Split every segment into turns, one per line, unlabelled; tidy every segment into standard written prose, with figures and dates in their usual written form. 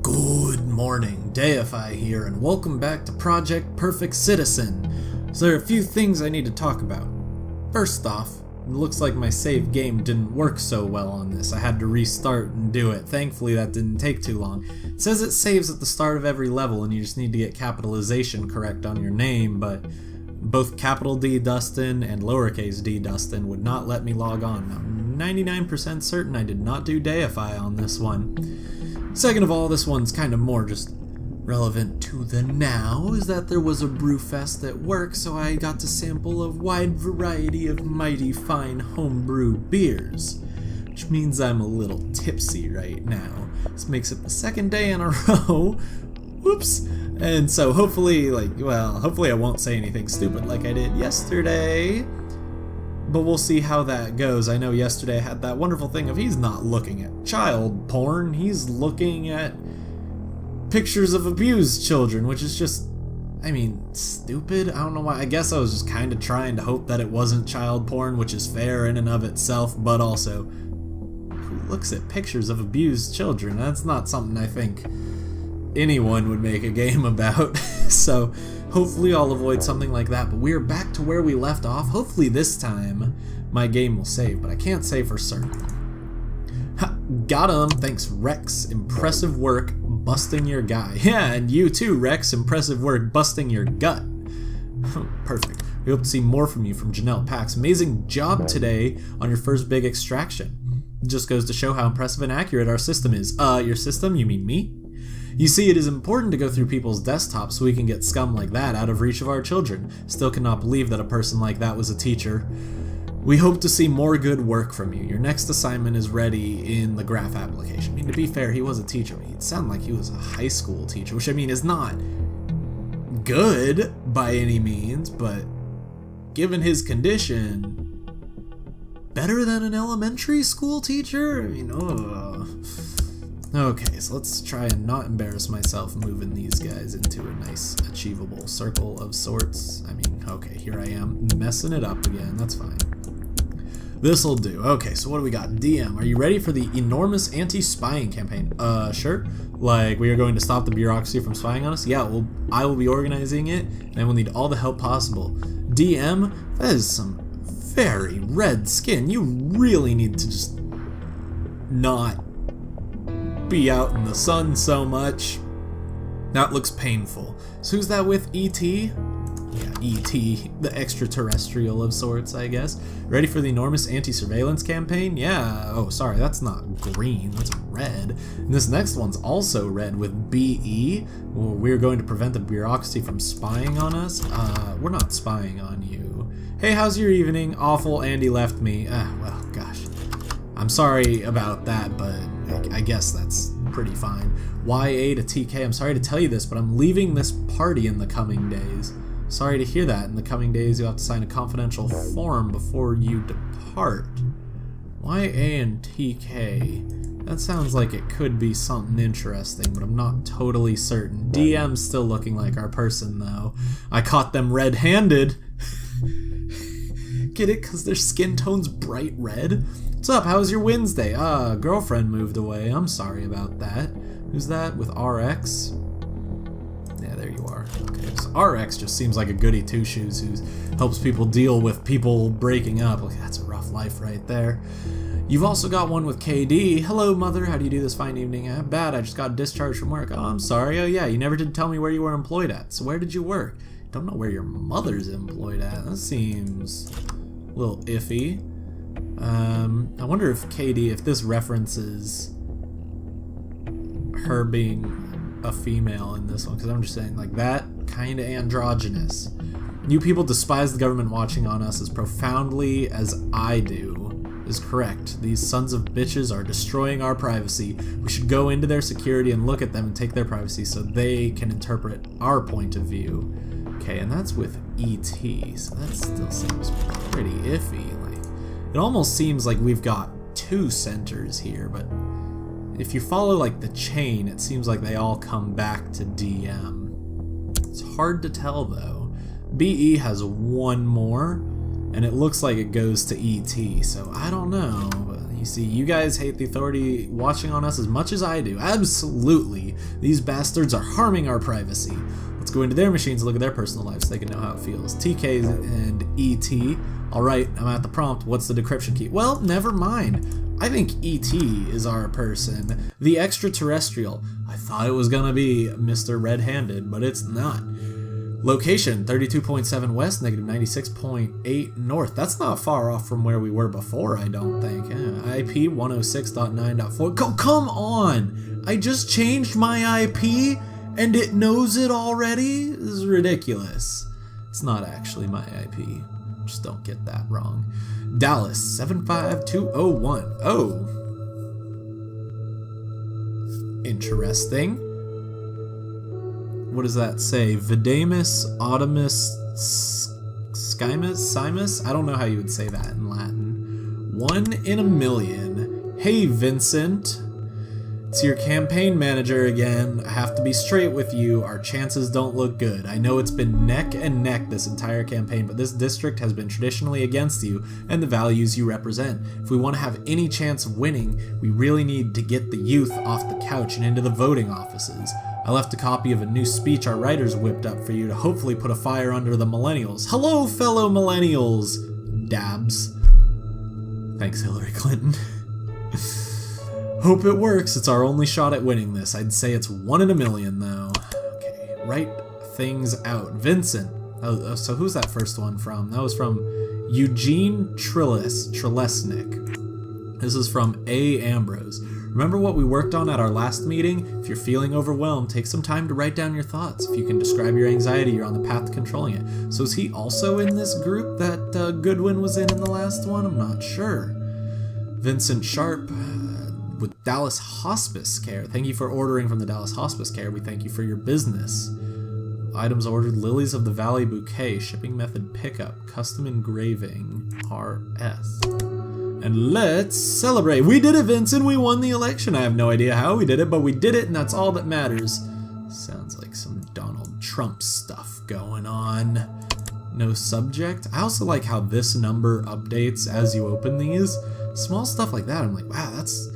Good morning, Deify here, and welcome back to Project Perfect Citizen. So there are a few things I need to talk about. First off, it looks like my save game didn't work so well on this. I had to restart and do it. Thankfully that didn't take too long. It says it saves at the start of every level and you just need to get capitalization correct on your name, but both capital D Dustin and lowercase d Dustin would not let me log on. I'm 99% certain I did not do Deify on this one. Second of all, this one's kind of more just relevant to the now, is that there was a brewfest at work, so I got to sample a wide variety of mighty fine homebrew beers, which means I'm a little tipsy right now. This makes it the second day in a row. Whoops. And so hopefully I won't say anything stupid like I did yesterday, but we'll see how that goes. I know yesterday I had that wonderful thing of he's not looking at child porn, he's looking at pictures of abused children, which is just, stupid. I don't know why. I guess I was just kind of trying to hope that it wasn't child porn, which is fair in and of itself, but also, who looks at pictures of abused children? That's not something I think anyone would make a game about. So hopefully I'll avoid something like that, but we're back to where we left off. Hopefully this time my game will save, but I can't say for certain. Ha, got him. Thanks, Rex. Impressive work busting your guy. Yeah, and you too, Rex. Impressive work busting your gut. Perfect. We hope to see more from you from Janelle Pax. Amazing job today on your first big extraction. It just goes to show how impressive and accurate our system is. Your system? You mean me? You see, it is important to go through people's desktops so we can get scum like that out of reach of our children. Still cannot believe that a person like that was a teacher. We hope to see more good work from you. Your next assignment is ready in the graph application. To be fair, he was a teacher. It sounded like he was a high school teacher, which is not good by any means, but given his condition, better than an elementary school teacher? Okay, so let's try and not embarrass myself moving these guys into a nice achievable circle of sorts. Okay, here I am messing it up again. That's fine. This'll do. Okay, so what do we got? DM, are you ready for the enormous anti-spying campaign? Sure. Like, we are going to stop the bureaucracy from spying on us? Yeah, well, I will be organizing it, and I will need all the help possible. DM, that is some very red skin. You really need to just not be out in the sun so much. That looks painful. So who's that with? E.T.? Yeah, E.T., the extraterrestrial of sorts, I guess. Ready for the enormous anti-surveillance campaign? Yeah. Oh, sorry, that's not green, that's red. And this next one's also red with B.E. Well, we're going to prevent the bureaucracy from spying on us. We're not spying on you. Hey, how's your evening? Awful, Andy left me. Well, gosh. I'm sorry about that, but I guess that's pretty fine. YA to TK, I'm sorry to tell you this, but I'm leaving this party in the coming days. Sorry to hear that. In the coming days, you'll have to sign a confidential form before you depart. YA and TK. That sounds like it could be something interesting, but I'm not totally certain. DM's still looking like our person, though. I caught them red-handed. Get it? Because their skin tone's bright red? What's up? How was your Wednesday? Girlfriend moved away. I'm sorry about that. Who's that? With RX? Yeah, there you are. Okay, so RX just seems like a goody two-shoes who helps people deal with people breaking up. Look, that's a rough life right there. You've also got one with KD. Hello, mother. How do you do this fine evening? Bad. I just got discharged from work. Oh, I'm sorry. Oh, yeah. You never did tell me where you were employed at. So where did you work? Don't know where your mother's employed at. That seems a little iffy. I wonder if KD, if this references her being a female in this one, because I'm just saying, like, that kind of androgynous. You people despise the government watching on us as profoundly as I do is correct. These sons of bitches are destroying our privacy. We should go into their security and look at them and take their privacy so they can interpret our point of view. Okay, and that's with E.T., so that still seems pretty iffy. It almost seems like we've got two centers here, but if you follow like the chain, it seems like they all come back to DM. It's hard to tell though. BE has one more, and it looks like it goes to ET, so I don't know. But, You see, you guys hate the authority watching on us as much as I do. Absolutely. These bastards are harming our privacy. Let's go into their machines and look at their personal lives so they can know how it feels. TK and ET. Alright, I'm at the prompt. What's the decryption key? Well, never mind. I think ET is our person. The extraterrestrial. I thought it was gonna be Mr. Red-Handed, but it's not. Location, 32.7 west, negative 96.8 north. That's not far off from where we were before, I don't think. IP 106.9.4. Come on! I just changed my IP and it knows it already? This is ridiculous. It's not actually my IP. Just don't get that wrong. Dallas, 75201. Oh. Interesting. What does that say? Vidamus, Audimus, Simus? I don't know how you would say that in Latin. 1 in a million. Hey, Vincent. It's your campaign manager again. I have to be straight with you. Our chances don't look good. I know it's been neck and neck this entire campaign, but this district has been traditionally against you and the values you represent. If we want to have any chance of winning, we really need to get the youth off the couch and into the voting offices. I left a copy of a new speech our writers whipped up for you to hopefully put a fire under the millennials. Hello, fellow millennials! Dabs. Thanks, Hillary Clinton. Hope it works. It's our only shot at winning this. I'd say it's 1 in a million, though. Okay, write things out. Vincent. Oh, so who's that first one from? That was from Eugene Trelesnik. This is from A. Ambrose. Remember what we worked on at our last meeting? If you're feeling overwhelmed, take some time to write down your thoughts. If you can describe your anxiety, you're on the path to controlling it. So is he also in this group that Goodwin was in the last one? I'm not sure. Vincent Sharp with Dallas Hospice Care. Thank you for ordering from the Dallas Hospice Care. We thank you for your business. Items ordered: Lilies of the Valley bouquet, shipping method pickup, custom engraving, RS. And let's celebrate. We did it, Vincent. We won the election. I have no idea how we did it, but we did it, and that's all that matters. Sounds like some Donald Trump stuff going on. No subject. I also like how this number updates as you open these. Small stuff like that, I'm like, wow, that's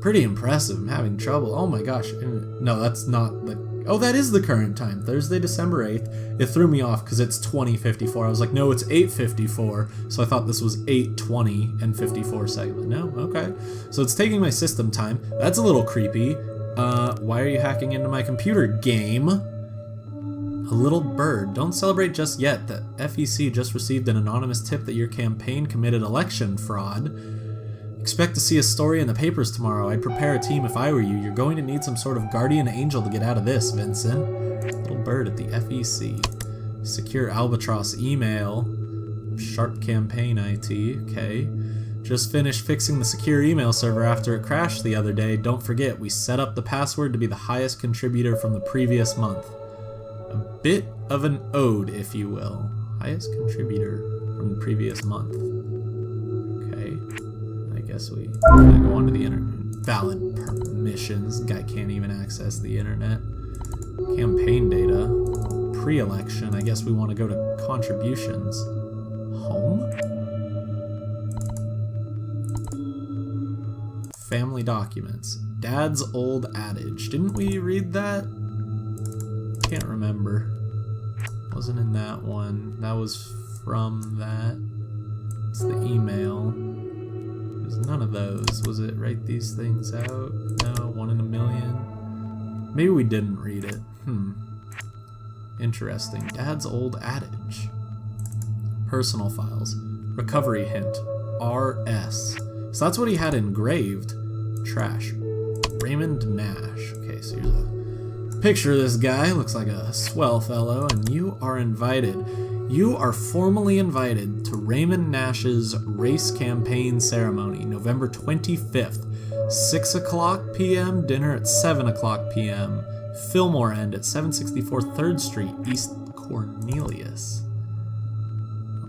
pretty impressive. I'm having trouble. Oh my gosh. No, that's not the... Oh, that is the current time. Thursday, December 8th. It threw me off because it's 20:54. I was like, no, it's 8:54. So I thought this was 8:20 and 54 seconds. No? Okay. So it's taking my system time. That's a little creepy. Why are you hacking into my computer, game? A little bird. Don't celebrate just yet. The FEC just received an anonymous tip that your campaign committed election fraud. Expect to see a story in the papers tomorrow. I'd prepare a team if I were you. You're going to need some sort of guardian angel to get out of this, Vincent. Little bird at the FEC. Secure Albatross email. Sharp campaign IT. Okay. Just finished fixing the secure email server after it crashed the other day. Don't forget, we set up the password to be the highest contributor from the previous month. A bit of an ode, if you will. Highest contributor from the previous month. Okay. I guess we gotta go onto the internet. Valid permissions. Guy can't even access the internet. Campaign data. Pre-election. I guess we want to go to contributions. Home? Family documents. Dad's old adage. Didn't we read that? Can't remember. Wasn't in that one. That was from that. It's the email. There's none of those. Was it write these things out? No, 1 in a million. Maybe we didn't read it. Interesting. Dad's old adage. Personal files. Recovery hint. RS. So that's what he had engraved. Trash. Raymond Nash. Okay, so here's a picture of this guy. Looks like a swell fellow, and you are invited. You are formally invited to Raymond Nash's race campaign ceremony, November 25th, 6 o'clock p.m., dinner at 7 o'clock p.m., Fillmore End at 764 3rd Street, East Cornelius.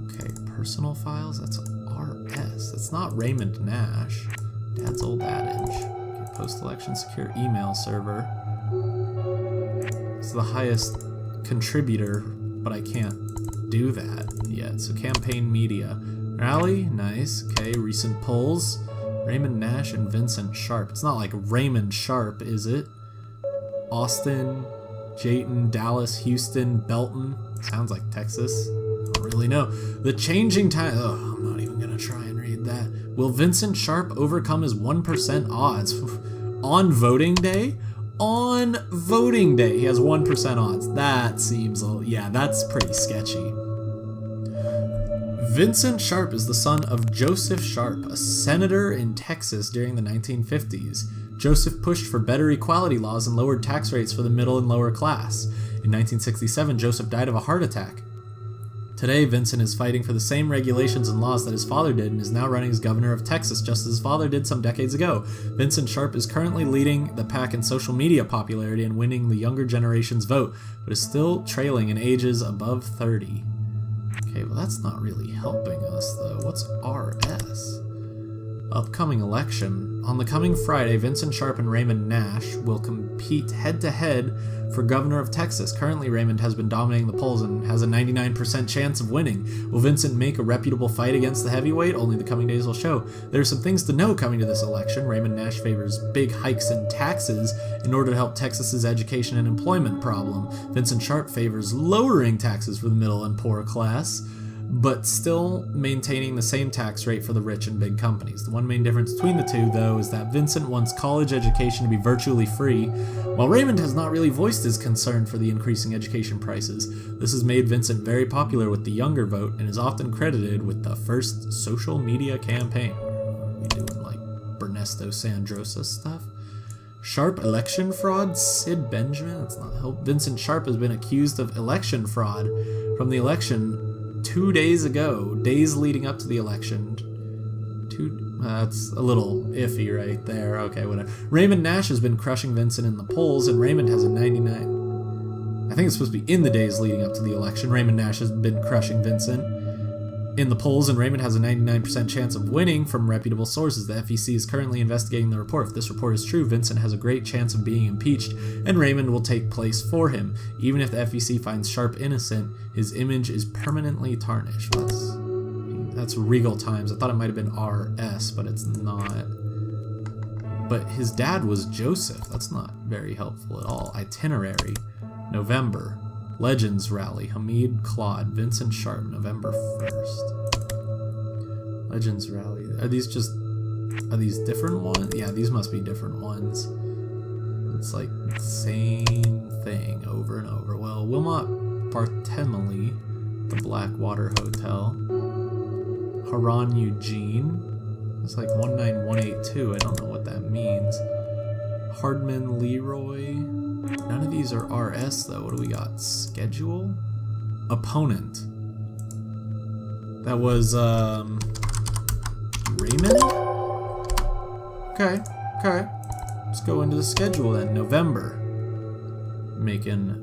Okay, personal files, that's RS. That's not Raymond Nash. Dad's old adage. Okay, post-election secure email server. It's the highest contributor, but I can't do that yet. So campaign media. Rally, nice. Okay, recent polls. Raymond Nash and Vincent Sharp. It's not like Raymond Sharp, is it? Austin, Jayton, Dallas, Houston, Belton. Sounds like Texas. Don't really know. The changing time. Oh, I'm not even gonna try and read that. Will Vincent Sharp overcome his 1% odds on voting day? On voting day, he has 1% odds. That seems, yeah, that's pretty sketchy. Vincent Sharp is the son of Joseph Sharp, a senator in Texas during the 1950s. Joseph pushed for better equality laws and lowered tax rates for the middle and lower class. In 1967, Joseph died of a heart attack. Today, Vincent is fighting for the same regulations and laws that his father did and is now running as governor of Texas, just as his father did some decades ago. Vincent Sharp is currently leading the pack in social media popularity and winning the younger generation's vote, but is still trailing in ages above 30. Okay, well that's not really helping us, though. What's RS? Upcoming election. On the coming Friday, Vincent Sharp and Raymond Nash will compete head-to-head for governor of Texas. Currently, Raymond has been dominating the polls and has a 99% chance of winning. Will Vincent make a reputable fight against the heavyweight? Only the coming days will show. There are some things to know coming to this election. Raymond Nash favors big hikes in taxes in order to help Texas's education and employment problem. Vincent Sharp favors lowering taxes for the middle and poor class, but still maintaining the same tax rate for the rich and big companies. The one main difference between the two, though, is that Vincent wants college education to be virtually free, while Raymond has not really voiced his concern for the increasing education prices. This has made Vincent very popular with the younger vote and is often credited with the first social media campaign. Are we doing like Bernesto Sandrosa stuff? Sharp election fraud? Sid Benjamin? That's not help. Vincent Sharp has been accused of election fraud from the election 2 days ago, days leading up to the election. That's a little iffy right there. Okay, whatever. Raymond Nash has been crushing Vincent in the polls, and Raymond has a 99. I think it's supposed to be in the days leading up to the election. Raymond Nash has been crushing Vincent in the polls, and Raymond has a 99% chance of winning from reputable sources. The FEC is currently investigating the report. If this report is true, Vincent has a great chance of being impeached, and Raymond will take place for him. Even if the FEC finds Sharp innocent, his image is permanently tarnished. That's Regal Times. I thought it might have been RS, but it's not. But his dad was Joseph. That's not very helpful at all. Itinerary. November. Legends Rally. Hamid Claude. Vincent Sharp. November 1st. Legends Rally. Are these different ones? Yeah, these must be different ones. It's like the same thing over and over. Well, Wilmot Barthélemy. The Blackwater Hotel. Haran Eugene. It's like 19182. I don't know what that means. Hardman Leroy. None of these are RS though. What do we got? Schedule? Opponent. That was Raymond? Okay. Let's go into the schedule then. November. Making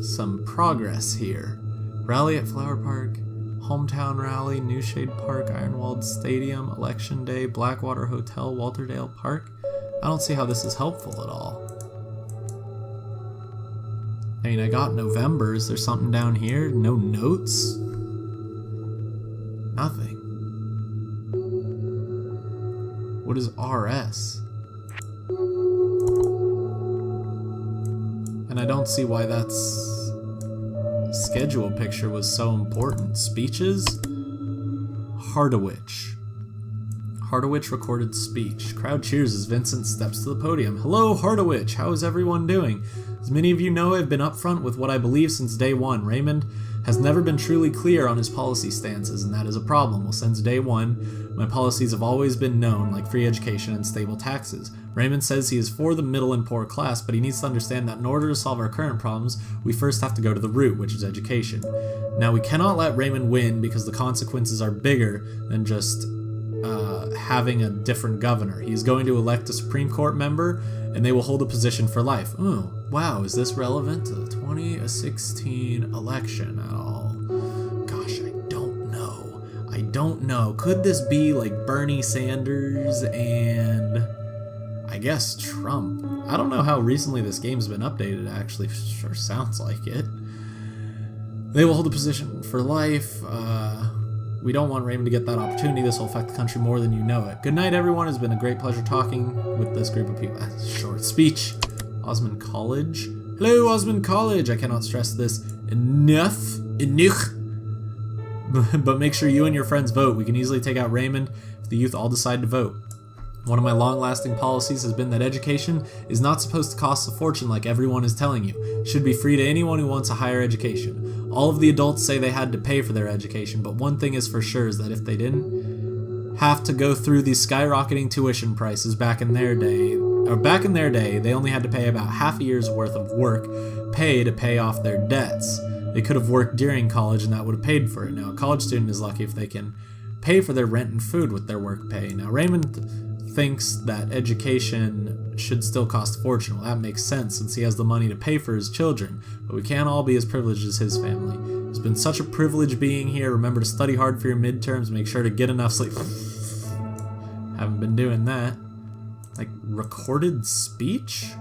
some progress here. Rally at Flower Park. Hometown Rally, Newshade Park, Ironwald Stadium, Election Day, Blackwater Hotel, Walterdale Park. I don't see how this is helpful at all. I mean, I got November. Is there something down here? No notes? Nothing. What is RS? And I don't see why that's... schedule picture was so important. Speeches? Hardawich. Hardawich recorded speech. Crowd cheers as Vincent steps to the podium. Hello, Hardawich. How is everyone doing? As many of you know, I've been upfront with what I believe since day one. Raymond has never been truly clear on his policy stances, and that is a problem. Well, since day one, my policies have always been known, like free education and stable taxes. Raymond says he is for the middle and poor class, but he needs to understand that in order to solve our current problems, we first have to go to the root, which is education. Now, we cannot let Raymond win because the consequences are bigger than just having a different governor. He is going to elect a Supreme Court member, and they will hold a position for life. Oh, wow, is this relevant to the 2016 election at all? Gosh, I don't know. Could this be like Bernie Sanders and I guess Trump? I don't know how recently this game's been updated, actually. Sure sounds like it. They will hold a position for life. We don't want Raymond to get that opportunity. This will affect the country more than you know it. Good night, everyone. It's been a great pleasure talking with this group of people. That's a short speech. Osmond College. Hello, Osmond College. I cannot stress this enough. But make sure you and your friends vote. We can easily take out Raymond if the youth all decide to vote. One of my long-lasting policies has been that education is not supposed to cost a fortune like everyone is telling you. It should be free to anyone who wants a higher education. All of the adults say they had to pay for their education, but one thing is for sure is that if they didn't have to go through these skyrocketing tuition prices back in their day, they only had to pay about half a year's worth of work pay to pay off their debts. They could have worked during college and that would have paid for it. Now, a college student is lucky if they can pay for their rent and food with their work pay. Now, Raymond thinks that education should still cost a fortune. Well, that makes sense since he has the money to pay for his children, but we can't all be as privileged as his family. It's been such a privilege being here. Remember to study hard for your midterms, make sure to get enough sleep. Haven't been doing that. Like, recorded speech?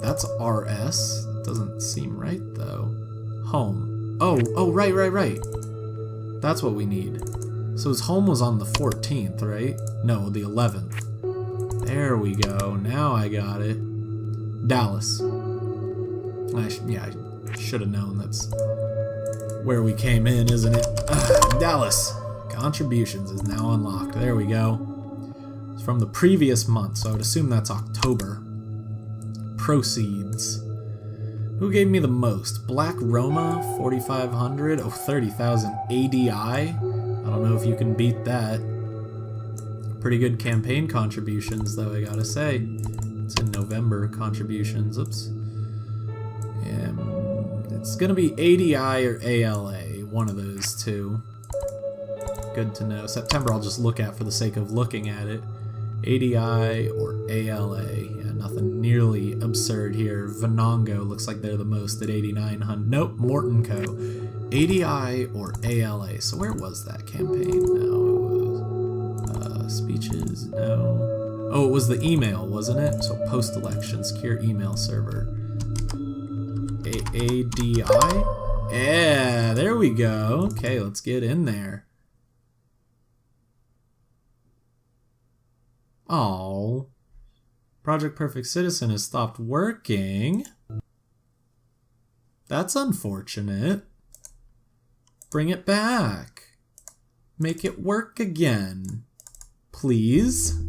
That's RS. Doesn't seem right, though. Home. Oh, right. That's what we need. So his home was on the 14th, right? No, the 11th. There we go. Now I got it. Dallas. I should have known that's where we came in, isn't it? Dallas. Contributions is now unlocked. There we go. It's from the previous month, so I would assume that's October. Proceeds. Who gave me the most? Black Roma, 4,500. Oh, 30,000 ADI. I don't know if you can beat that. Pretty good campaign contributions, though, I gotta say. It's in November, contributions. Oops. It's gonna be ADI or ALA, one of those two. Good to know. September I'll just look at for the sake of looking at it. ADI or ALA. Yeah, nothing nearly absurd here. Venango looks like they're the most at 8,900. Nope, Morton Co. ADI or ALA. So where was that campaign? No, it was speeches. No. Oh, it was the email, wasn't it? So post-election, secure email server. ADI? Yeah, there we go. Okay, let's get in there. Oh, Project Perfect Citizen has stopped working. That's unfortunate. Bring it back. Make it work again, please.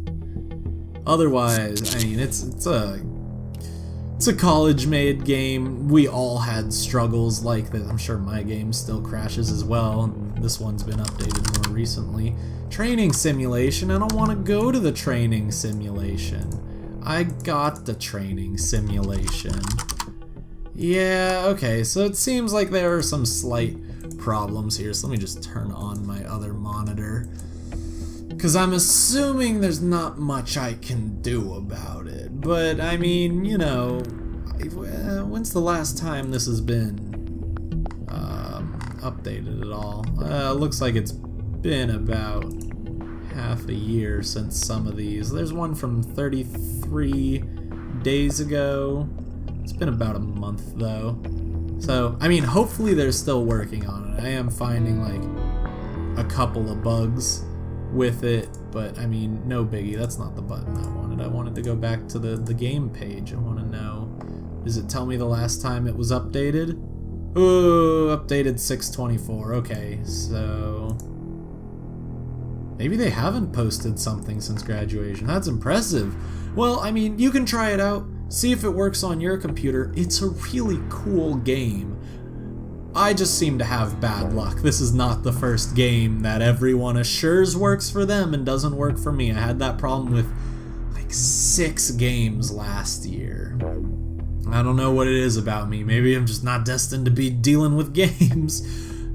Otherwise, I mean, it's a college-made game. We all had struggles like that. I'm sure my game still crashes as well. This one's been updated more recently. Training simulation. I don't want to go to the training simulation. I got the training simulation. Yeah, okay, so it seems like there are some slight problems here. So let me just turn on my other monitor, because I'm assuming there's not much I can do about it. But, I mean, you know, when's the last time this has been updated at all? Looks like it's been about half a year since some of these. There's one from 33 days ago. It's been about a month, though. So, I mean, hopefully they're still working on it. I am finding, like, a couple of bugs with it, but I mean, no biggie. That's not the button I wanted. I wanted to go back to the game page. I want to know, does it tell me the last time it was updated? Oh, updated 6/24. Okay, so maybe they haven't posted something since graduation. That's impressive. Well, I mean, you can try it out, see if it works on your computer. It's a really cool game. I just seem to have bad luck. This is not the first game that everyone assures works for them and doesn't work for me. I had that problem with like 6 games last year. I don't know what it is about me. Maybe I'm just not destined to be dealing with games.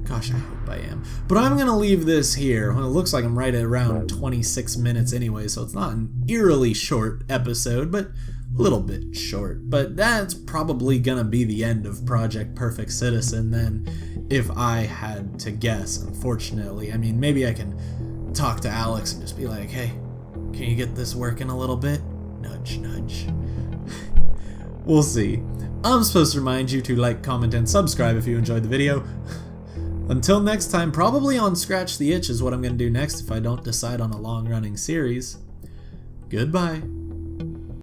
Gosh, I hope I am. But I'm gonna leave this here. Well, it looks like I'm right at around 26 minutes anyway, so it's not an eerily short episode, but a little bit short. But that's probably gonna be the end of Project Perfect Citizen then, if I had to guess, unfortunately. I mean, maybe I can talk to Alex and just be like, hey, can you get this working a little bit? Nudge, nudge. We'll see. I'm supposed to remind you to like, comment, and subscribe if you enjoyed the video. Until next time, probably on Scratch the Itch is what I'm going to do next if I don't decide on a long-running series. Goodbye.